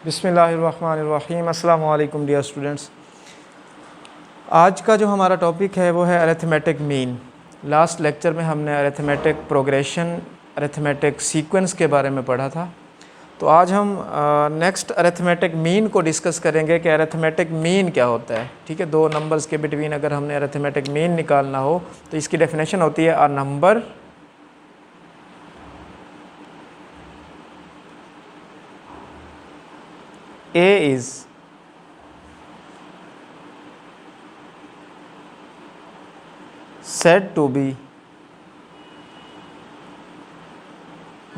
बिस्मिल्लाहिर्रहमानिर्रहीम। अस्सलामु अलैकुम डियर स्टूडेंट्स। आज का जो हमारा टॉपिक है वो है अरिथमेटिक मीन। लास्ट लेक्चर में हमने अरिथमेटिक प्रोग्रेशन, अरिथमेटिक सीक्वेंस के बारे में पढ़ा था। तो आज हम नेक्स्ट अरिथमेटिक मीन को डिस्कस करेंगे कि अरिथमेटिक मीन क्या होता है। ठीक है, दो नंबर्स के बिटवीन अगर हमने अरिथमेटिक मीन निकालना हो तो इसकी डेफिनेशन होती है a number A is said to be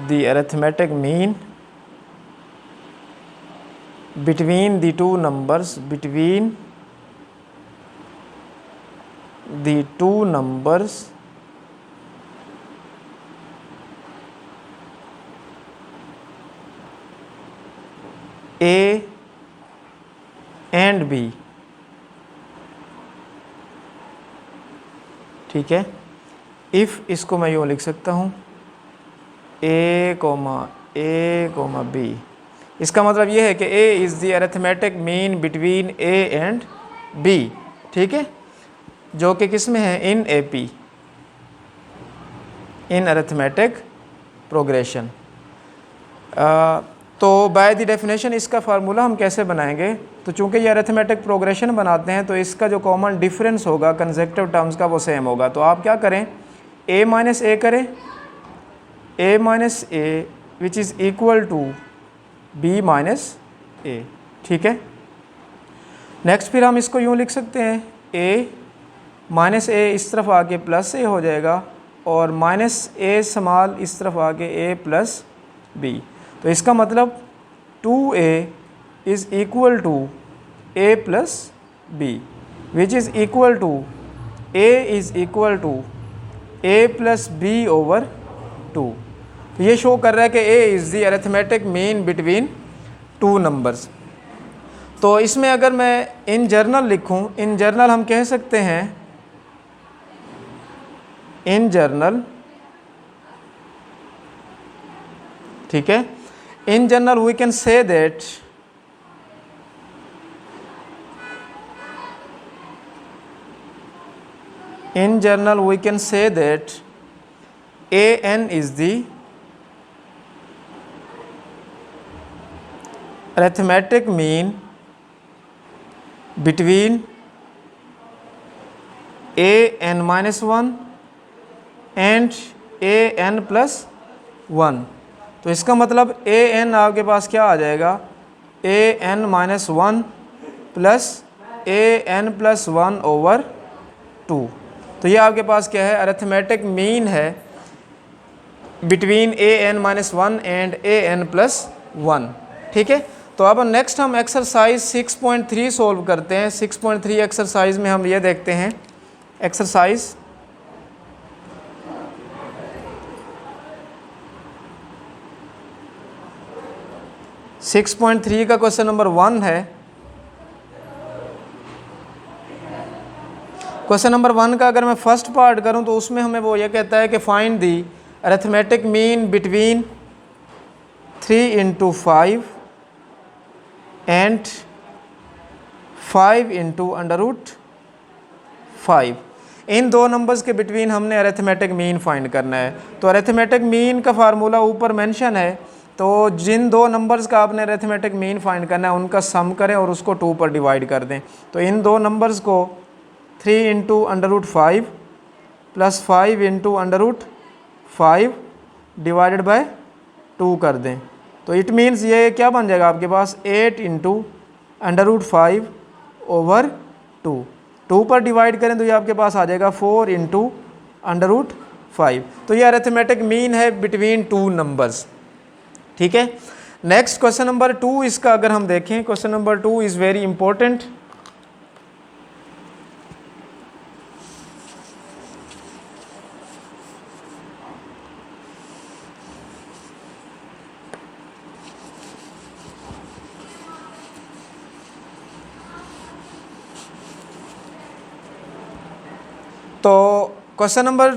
the arithmetic mean between the two numbers A and B. ठीक है, इफ़ इसको मैं यूँ लिख सकता हूँ ए कोमा बी। इसका मतलब ये है कि A is the arithmetic mean between A and B. ठीक है, जो कि किस में है, in A P, in arithmetic progression. तो बाय द डेफिनेशन इसका फार्मूला हम कैसे बनाएंगे, तो चूंकि ये अरिथमेटिक प्रोग्रेशन बनाते हैं तो इसका जो कॉमन डिफरेंस होगा कंसेक्टिव टर्म्स का वो सेम होगा। तो आप क्या करें, a माइनस ए करें, a minus A which is equal to b minus A. ठीक है, नेक्स्ट फिर हम इसको यूँ लिख सकते हैं a माइनस ए इस तरफ आके प्लस ए हो जाएगा और माइनस ए स्मॉल इस तरफ आके a प्लस बी। तो इसका मतलब 2a is equal to a plus B which is equal to a is equal to a plus B over 2। तो ये शो कर रहा है कि a is the arithmetic mean between two numbers. तो इसमें अगर मैं इन जर्नल लिखूं, इन जर्नल हम कह सकते हैं, इन जर्नल, ठीक है, in general we can say that an is the arithmetic mean between an minus 1 and an plus 1। तो इसका मतलब ए एन आपके पास क्या आ जाएगा, A N minus 1 plus A N plus 1 over 2। तो ये आपके पास क्या है, अरिथमेटिक मीन है between A N minus 1 and A N plus 1। ठीक है, तो अब नेक्स्ट हम एक्सरसाइज 6.3 सोल्व करते हैं। 6.3 एक्सरसाइज में हम ये देखते हैं, एक्सरसाइज 6.3 का क्वेश्चन नंबर 1 है। क्वेश्चन नंबर 1 का अगर मैं फर्स्ट पार्ट करूं तो उसमें हमें वो ये कहता है कि find the arithmetic mean between 3 into 5 and 5 into under root 5। इन दो नंबर्स के बिटवीन हमने अरिथमेटिक मीन फाइंड करना है। तो अरिथमेटिक मीन का फार्मूला ऊपर मेंशन है, तो जिन दो नंबर्स का आपने अरिथमेटिक मीन फाइंड करना है उनका सम करें और उसको 2 पर डिवाइड कर दें। तो इन दो नंबर्स को 3 into under root 5 plus 5 into under root 5 divided by 2 कर दें। तो इट मीन्स ये क्या बन जाएगा आपके पास, 8 इंटू अंडर रूट 5 ओवर 2 पर डिवाइड करें तो ये आपके पास आ जाएगा 4 इंटू अंडर रूट 5। तो ये अरिथमेटिक मीन है बिटवीन टू नंबर्स। ठीक है, नेक्स्ट क्वेश्चन नंबर 2 इसका अगर हम देखें, question number 2 is very important. तो क्वेश्चन नंबर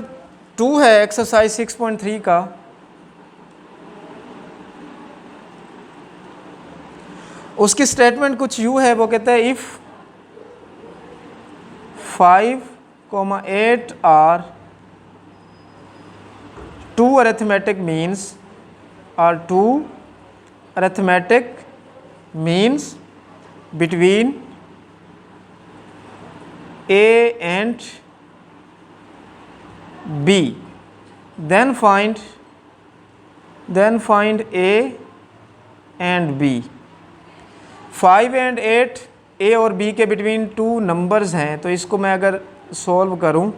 2 है एक्सरसाइज 6.3 का। उसकी स्टेटमेंट कुछ यूँ है, वो कहता है if 5, 8 are 2 arithmetic means or 2 arithmetic means between A and B, then find A and B. 5 and 8 A और B के बिटवीन 2 नंबर्स हैं, तो इसको मैं अगर सॉल्व करूं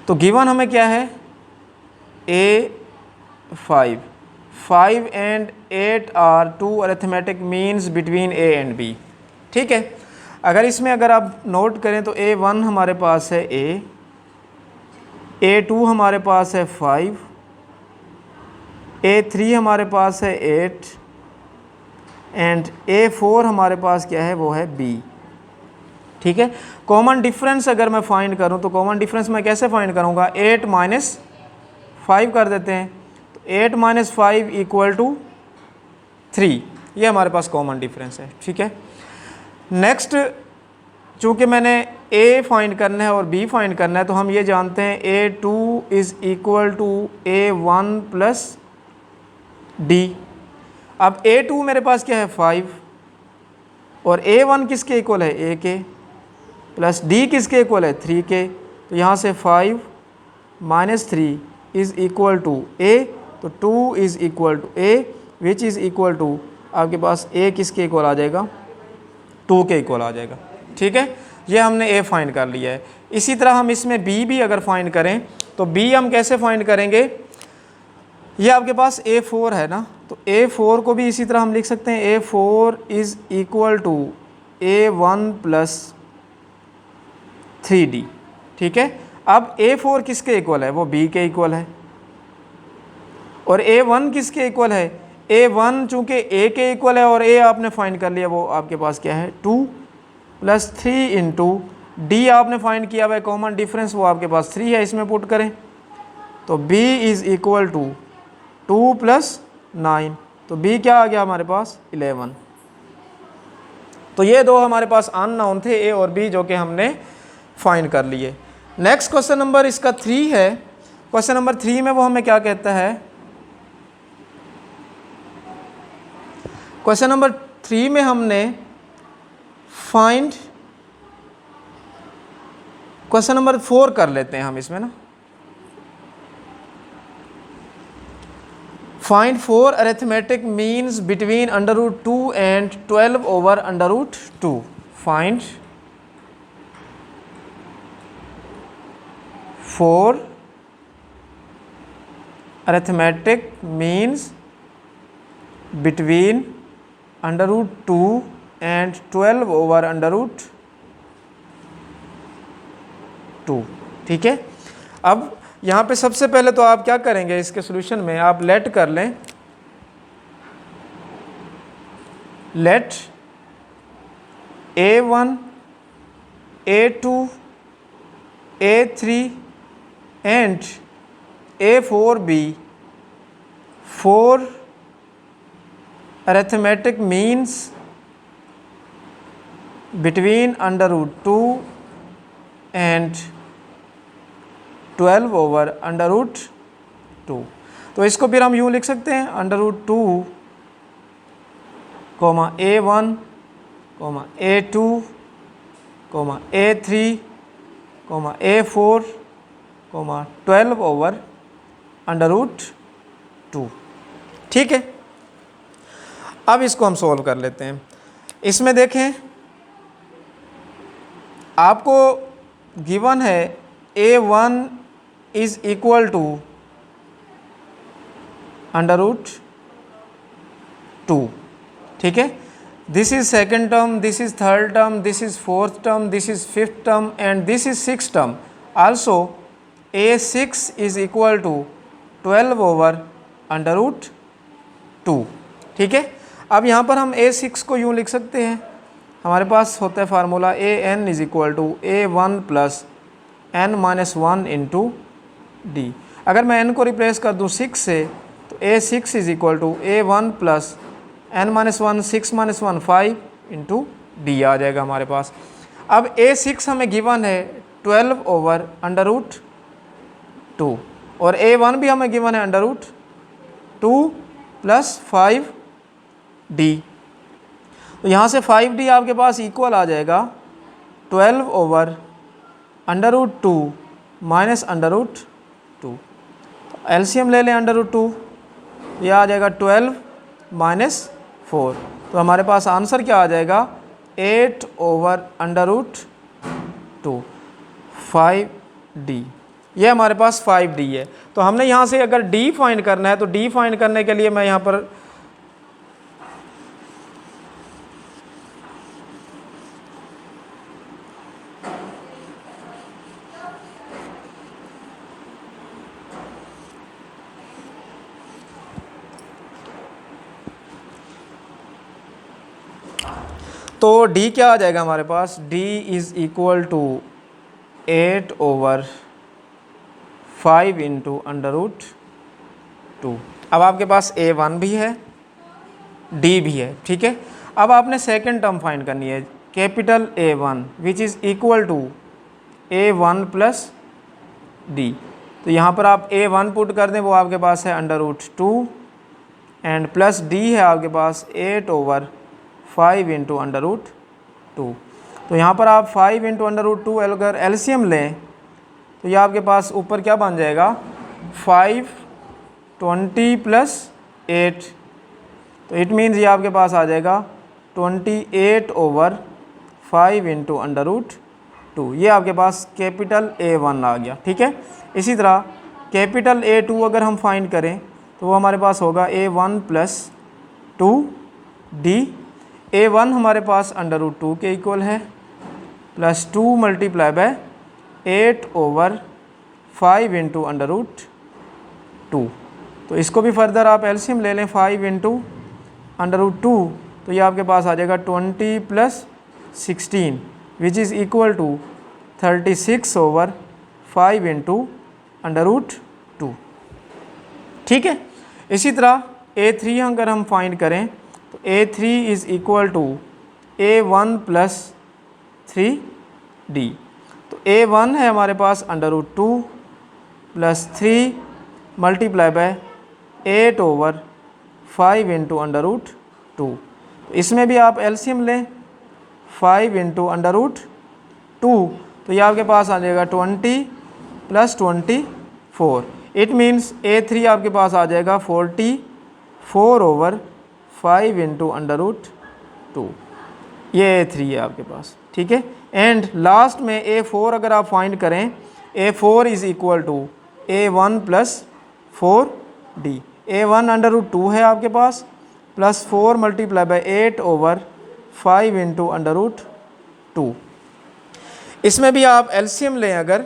तो गिवन हमें क्या है,5 and 8 are 2 arithmetic means between A and B. ठीक है, अगर इसमें अगर आप नोट करें तो A1 हमारे पास है A, A2 हमारे पास है 5, A3 हमारे पास है 8 एंड A4 हमारे पास क्या है, वो है B. ठीक है, कॉमन डिफरेंस अगर मैं फाइंड करूं तो कॉमन डिफरेंस मैं कैसे फाइंड करूंगा, 8 माइनस 5 कर देते हैं, तो 8 माइनस 5 इक्वल टू 3, ये हमारे पास कॉमन डिफरेंस है. ठीक है, नेक्स्ट चूँकि मैंने A फाइंड करना है और B फाइंड करना है, तो हम ये जानते हैं A2 is equal to A1 plus D. अब A2 मेरे पास क्या है 5 और A1 किसके इक्वल है, A के, प्लस D किसके इक्वल है 3 के. तो यहाँ से 5 minus 3 is equal to A, तो 2 is equal to A which is equal to आपके पास A किसके इक्वल आ जाएगा, 2 के इक्वल आ जाएगा. ठीक है, ये हमने A फाइंड कर लिया है. इसी तरह हम इसमें B भी अगर फाइंड करें तो B हम कैसे फाइंड करेंगे, ये आपके पास A4 है ना, तो A4 को भी इसी तरह हम लिख सकते हैं A4 is equal to A1 plus 3D. ठीक है, अब A4 किसके इक्वल है, वो B के इक्वल है, और A1 किसके इक्वल है, A1 चूँकि A के इक्वल है और A आपने फाइंड कर लिया, वो आपके पास क्या है 2 प्लस 3 इंटू D आपने फाइंड किया हुआ है कॉमन डिफरेंस, वो आपके पास 3 है, इसमें पुट करें तो B is equal to 2 plus 9, तो B क्या आ गया हमारे पास 11. तो ये दो हमारे पास अननोन थे A और B, जो कि हमने फाइंड कर लिए. नेक्स्ट क्वेश्चन नंबर इसका 3 है. क्वेश्चन नंबर 3 में वो हमें क्या कहता है, क्वेश्चन नंबर 3 में हमने फाइंड, क्वेश्चन नंबर 4 कर लेते हैं हम इसमें ना, find 4 arithmetic means between √2 and 12 over √2. Find 4 arithmetic means between √2 and 12 over √2. ठीक है, अब यहाँ पे सबसे पहले तो आप क्या करेंगे, इसके सॉल्यूशन में आप लेट कर लें, let A1 A2 A3 and A4 be 4 arithmetic means between √2 and 12 over √2. तो इसको फिर हम यूँ लिख सकते हैं √2, A1, A2, A3, A4, 12 over √2. ठीक है, अब इसको हम सॉल्व कर लेते हैं. इसमें देखें आपको गिवन है A1 इज़ इक्वल टू √2. ठीक है, this is second term, this is third term, this is fourth term, this is fifth term and this is six term. Also A6 is equal to 12 over √2. ठीक है, अब यहाँ पर हम A6 को यूँ लिख सकते हैं, हमारे पास होता है formula AN is equal to A1 plus n-1 into D. अगर मैं n को रिप्लेस कर दूँ 6 से, तो A6 is equal to A1 plus n-1 6 - 1 5 into D आ जाएगा हमारे पास। अब A6 हमें गिवन है 12/√2 और A1 भी हमें गिवन है √2 + 5D। तो यहाँ से 5D आपके पास इक्वल आ जाएगा 12/√2 माइनस √2। एलसीएम ले लें √2, यह आ जाएगा 12 - 4। तो हमारे पास आंसर क्या आ जाएगा 8/√2 5D। ये हमारे पास 5D है। तो हमने यहाँ से अगर D फाइंड करना है तो D फाइंड करने के लिए मैं यहाँ पर तो D क्या आ जाएगा हमारे पास, D is equal to 8/5 into √2। अब आपके पास A1 भी है, D भी है, ठीक है। अब आपने सेकंड टर्म फाइंड करनी है, capital A1 which is equal to A1 + D। तो यहाँ पर आप A1 पुट कर दें, वो आपके पास है √2 एंड प्लस D है आपके पास 8/5 इंटू √2। तो यहाँ पर आप 5 इंटू √2 अगर एलसीएम लें तो ये आपके पास ऊपर क्या बन जाएगा 5 20 + 8। तो इट मीन्स ये आपके पास आ जाएगा 28/5 इंटू √2। ये आपके पास कैपिटल A1 आ गया, ठीक है। इसी तरह कैपिटल A2 अगर हम फाइंड करें तो वो हमारे पास होगा A1 + 2D। A1 हमारे पास √2 के इक्वल है प्लस 2 × 8/5 इंटू √2। तो इसको भी फर्दर आप एलसीएम ले लें 5 इंटू √2, तो ये आपके पास आ जाएगा 20 + 16 which is equal to 36/5 into √2, ठीक है। इसी तरह A3 अगर हम फाइंड करें तो A3 is equal to A1 + 3D। तो A1 है हमारे पास √2 + 3 × 8/5 इंटू √2। इसमें भी आप एलसीएम लें 5 इंटू √2, तो ये आपके पास आ जाएगा 20 + 24। इट मीन्स A3 आपके पास आ जाएगा 44/5 इंटू √2। ये A3 है आपके पास, ठीक है। एंड लास्ट में A4 अगर आप फाइंड करें, A4 is equal to A1 + 4D। A1 √2 है आपके पास प्लस 4 × 8/5 इंटू √2। इसमें भी आप एलसीएम लें अगर,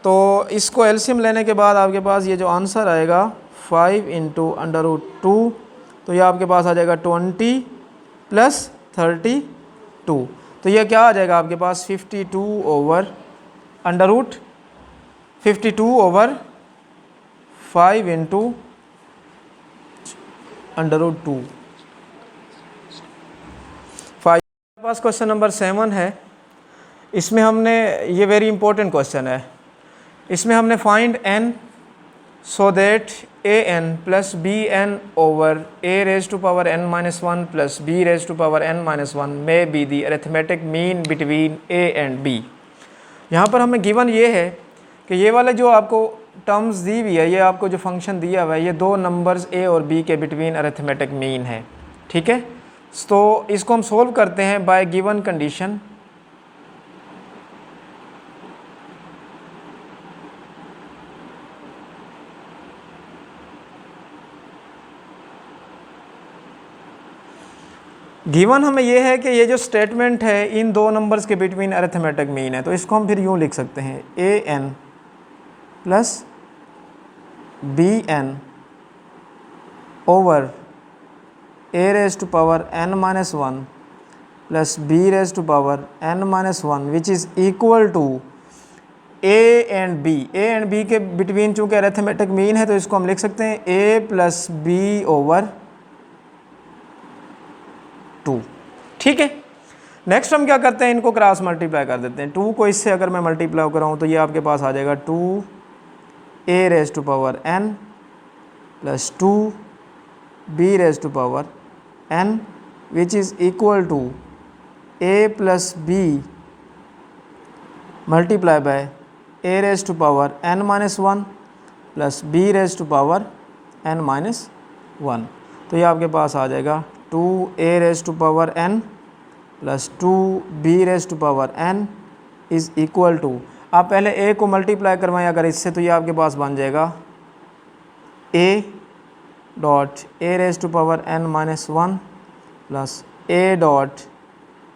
तो इसको एलसीएम लेने के बाद आपके पास ये जो आंसर आएगा 5 इंटू √2, तो ये आपके पास आ जाएगा 20 + 32। तो ये क्या आ जाएगा आपके पास 52/5 इंटू √2। पास क्वेश्चन नंबर 7 है। इसमें हमने, ये वेरी इंपॉर्टेंट क्वेश्चन है, इसमें हमने find n so that an + bn over a⁻n - 1 + b⁻n - 1 may be the arithmetic mean between a and b। यहाँ पर हमें गिवन ये है कि ये वाले जो आपको टर्म्स दी हुई है, ये आपको जो फंक्शन दिया हुआ है, ये दो नंबर्स a और b के बिटवीन अरिथमेटिक मीन है, ठीक है। तो इसको हम सोल्व करते हैं बाय गिवन कंडीशन। गिवन हमें ये है कि ये जो स्टेटमेंट है इन दो नंबर्स के बिटवीन अरिथमेटिक मीन है, तो इसको हम फिर यूँ लिख सकते हैं an + bn over a⁻n - 1 + b⁻n - 1 which is equal to a and b के बिटवीन चूँकि अरिथमेटिक मीन है तो इसको हम लिख सकते हैं a + b ओवर 2। ठीक है, नेक्स्ट हम क्या करते हैं, इनको क्रॉस मल्टीप्लाई कर देते हैं। 2 को इससे अगर मैं मल्टीप्लाई कराऊँ तो ये आपके पास आ जाएगा 2a raise to power n plus 2b raise to power n which is equal to a plus b multiply by a raise to power n minus 1 plus b raise to power n minus 1। तो ये आपके पास आ जाएगा 2a raise to power n plus 2b raise to power n is equal to, आप पहले a को multiply करवाएं अगर इससे, तो ये आपके पास बन जाएगा a dot a raise to power n minus 1 plus a dot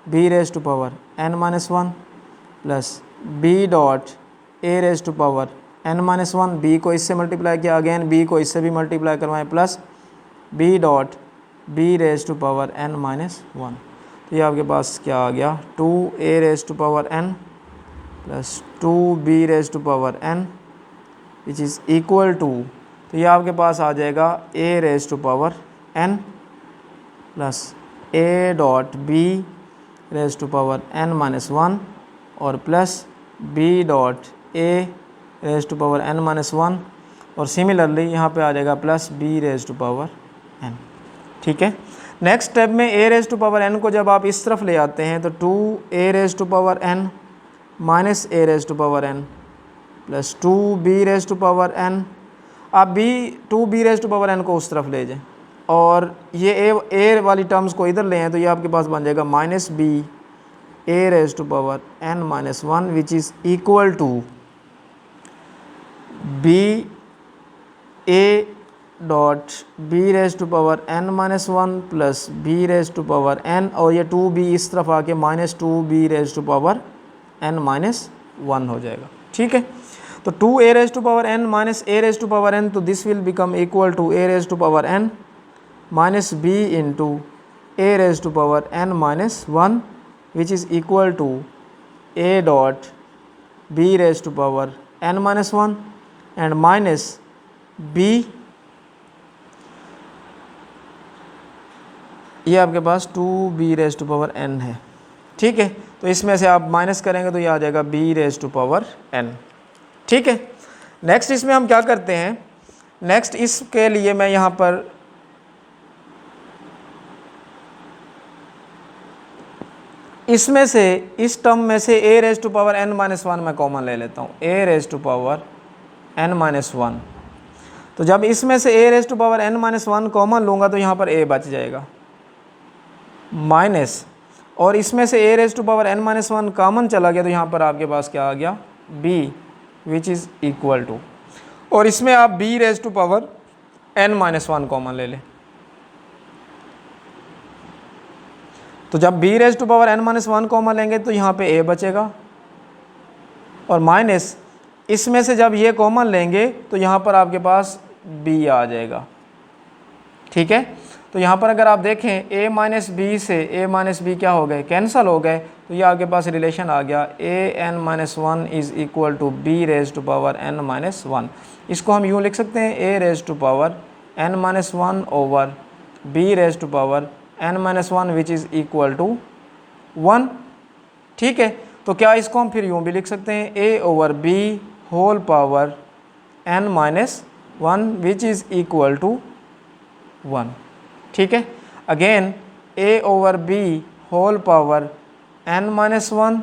b raise to power n minus 1 plus b dot a raise to power n minus 1, b को इससे मल्टीप्लाई किया, अगेन b को इससे भी मल्टीप्लाई करवाएं, plus b dot b raise to power n minus 1। तो ये आपके पास क्या आ गया, 2a raise to power n plus 2b raise to power n which is equal to, तो ये आपके पास आ जाएगा a raise to power n plus a dot b raise to power n minus 1 और plus b dot a raise to power n minus 1, और similarly यहाँ पे आ जाएगा plus b raise to power n। ठीक है, नेक्स्ट स्टेप में a raise to power n को जब आप इस तरफ ले आते हैं तो 2a raise to power n minus a raise to power n plus 2b raise to power n, आप 2b raise to power n को उस तरफ ले जाएं और ये a वाली टर्म्स को इधर ले आएँ, तो ये आपके पास बन जाएगा minus b a raise to power n minus 1 which is equal to b a dot b raise to power n minus 1 plus b raise to power n, और ये 2b इस तरफ आके minus 2b raise to power n minus 1 हो जाएगा। ठीक है, तो 2a raise to power n minus a raise to power n, तो this will become equal to a raise to power n minus b into a raise to power n minus 1 which is equal to a dot b raise to power n minus 1 and minus b, ये आपके पास 2b raise to power n है। ठीक है, तो इसमें से आप माइनस करेंगे तो ये आ जाएगा b raise to power n। ठीक है, नेक्स्ट इसमें हम क्या करते हैं, नेक्स्ट इसके लिए मैं यहाँ पर इसमें से इस टर्म में से a raise to power n minus 1 मैं कॉमन ले लेता हूँ, a raise to power n minus 1। तो जब इसमें से a raise to power n minus 1 common लूँगा तो यहाँ पर a बच जाएगा माइनस, और इसमें से a raise to power n minus 1 common चला गया तो यहाँ पर आपके पास क्या आ गया b which is equal to, और इसमें आप b raise to power n minus 1 common ले लें, तो जब b raise to power n minus 1 common लेंगे तो यहाँ पे a बचेगा, और माइनस इसमें से जब ये कॉमन लेंगे तो यहाँ पर आपके पास b आ जाएगा। ठीक है, तो यहाँ पर अगर आप देखें a माइनस b से a माइनस b क्या हो गए, कैंसल हो गए, तो ये आपके पास रिलेशन आ गया a n minus 1 is equal to b raise to power n minus 1। इसको हम यूँ लिख सकते हैं a raise to power n minus 1 over b raise to power n minus 1 which is equal to 1। ठीक है, तो क्या इसको हम फिर यूँ भी लिख सकते हैं a over b whole power n minus 1 which is equal to 1। ठीक है, again a over b whole power n minus 1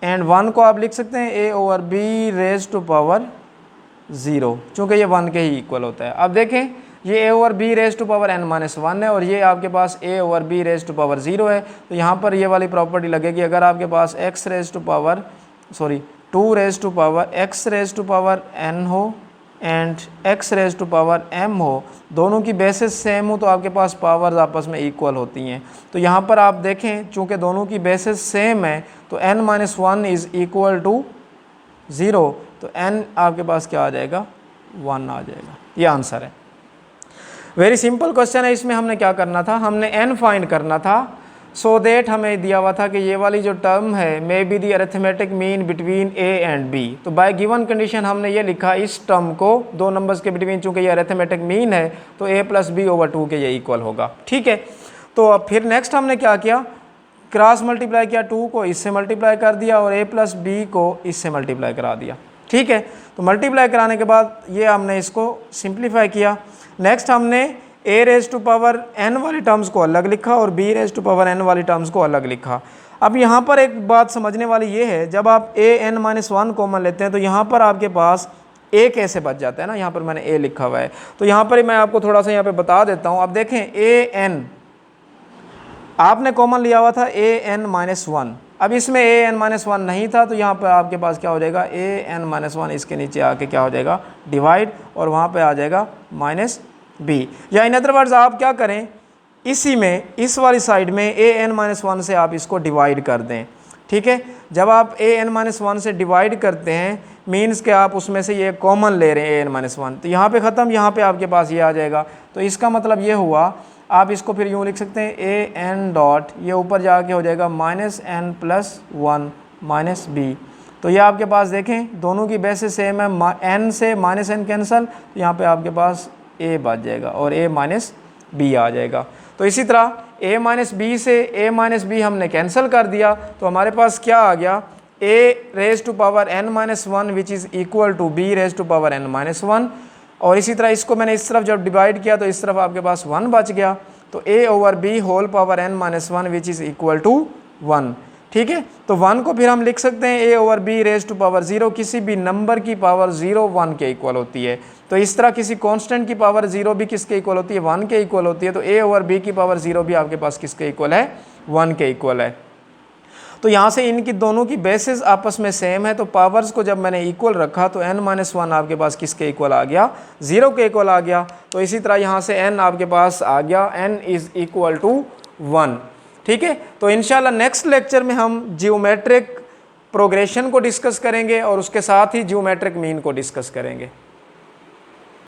and 1 को आप लिख सकते हैं a over b raise to power 0, चूँकि ये 1 के ही इक्वल होता है। अब देखें ये a over b raise to power n minus 1 है और ये आपके पास a over b raise to power 0 है, तो यहाँ पर ये वाली प्रॉपर्टी लगेगी, अगर आपके पास x raise to power 2 raise to power x raise to power n हो and x raise to power m हो, दोनों की बेसिस सेम हो तो आपके पास पावर्स आपस में इक्वल होती हैं। तो यहाँ पर आप देखें चूँकि दोनों की बेसिस सेम है तो n minus 1 is equal to 0, तो n आपके पास क्या आ जाएगा 1 आ जाएगा। ये आंसर है, वेरी सिंपल क्वेश्चन है। इसमें हमने क्या करना था, हमने n फाइंड करना था, सो दैट हमें दिया हुआ था कि ये वाली जो टर्म है may be the arithmetic mean between a and b। तो बाय गिवन कंडीशन हमने ये लिखा इस टर्म को दो नंबर्स के बिटवीन, चूँकि ये अरिथमेटिक मीन है तो a प्लस बी ओवर 2 के ये इक्वल होगा। ठीक है, तो अब फिर नेक्स्ट हमने क्या किया, क्रॉस मल्टीप्लाई किया, 2 को इससे मल्टीप्लाई कर दिया और a प्लस बी को इससे मल्टीप्लाई करा दिया। ठीक है, तो मल्टीप्लाई कराने के बाद ये हमने इसको सिंप्लीफाई किया। नेक्स्ट हमने a raise to power n वाली टर्म्स को अलग लिखा और b raise to power n वाली टर्म्स को अलग लिखा। अब यहाँ पर एक बात समझने वाली ये है, जब आप an-1 कॉमन लेते हैं तो यहाँ पर आपके पास a कैसे बच जाता है ना, यहाँ पर मैंने a लिखा हुआ है, तो यहाँ पर मैं आपको थोड़ा सा यहाँ पे बता देता हूँ। अब देखें an आपने कॉमन लिया हुआ था an-1, अब इसमें an-1 नहीं था, तो यहाँ पर आपके पास क्या हो जाएगा, an-1 इसके नीचे आके क्या हो जाएगा, डिवाइड, और वहाँ पे आ जाएगा -b। या इन अदर वर्ड्स आप क्या करें, इसी में इस वाली साइड में an-1 से आप इसको डिवाइड कर दें। ठीक है, जब आप an-1 से डिवाइड करते हैं मीन्स के आप उसमें से ये कॉमन ले रहे हैं an-1, तो यहाँ पे ख़त्म, यहाँ पे आपके पास ये आ जाएगा। तो इसका मतलब ये हुआ, आप इसको फिर यूँ लिख सकते हैं an डॉट, ये ऊपर जाके हो जाएगा -n+1 -b। तो ये आपके पास देखें दोनों की बेसिस सेम है, n से -n कैंसल, तो यहाँ पे आपके पास a बच जाएगा और a-b आ जाएगा। तो इसी तरह a-b से a-b हमने कैंसिल कर दिया, तो हमारे पास क्या आ गया, a raise to power n-1 which is equal to b raise to power n-1। और इसी तरह इसको मैंने इस तरफ जब डिवाइड किया तो इस तरफ आपके पास 1 बच गया, तो a/b whole power n-1 which is equal to 1। ठीक है, तो 1 को फिर हम लिख सकते हैं a/b रेज टू पावर 0, किसी भी नंबर की पावर 0 1 के इक्वल होती है। तो इस तरह किसी कांस्टेंट की पावर 0 भी किसके इक्वल होती है, 1 के इक्वल होती है। तो a/b की पावर 0 भी आपके पास किसके इक्वल है, 1 के इक्वल है। तो यहाँ से इनकी दोनों की बेसिस आपस में सेम है, तो पावर्स को जब मैंने इक्वल रखा तो n-1 आपके पास किसके इक्वल आ गया, 0 के इक्वल आ गया। तो इसी तरह यहाँ से n आपके पास आ गया, n इज़ इक्वल टू 1। ठीक है, तो इंशाल्लाह नेक्स्ट लेक्चर में हम जियोमेट्रिक प्रोग्रेशन को डिस्कस करेंगे और उसके साथ ही जियोमेट्रिक मीन को डिस्कस करेंगे।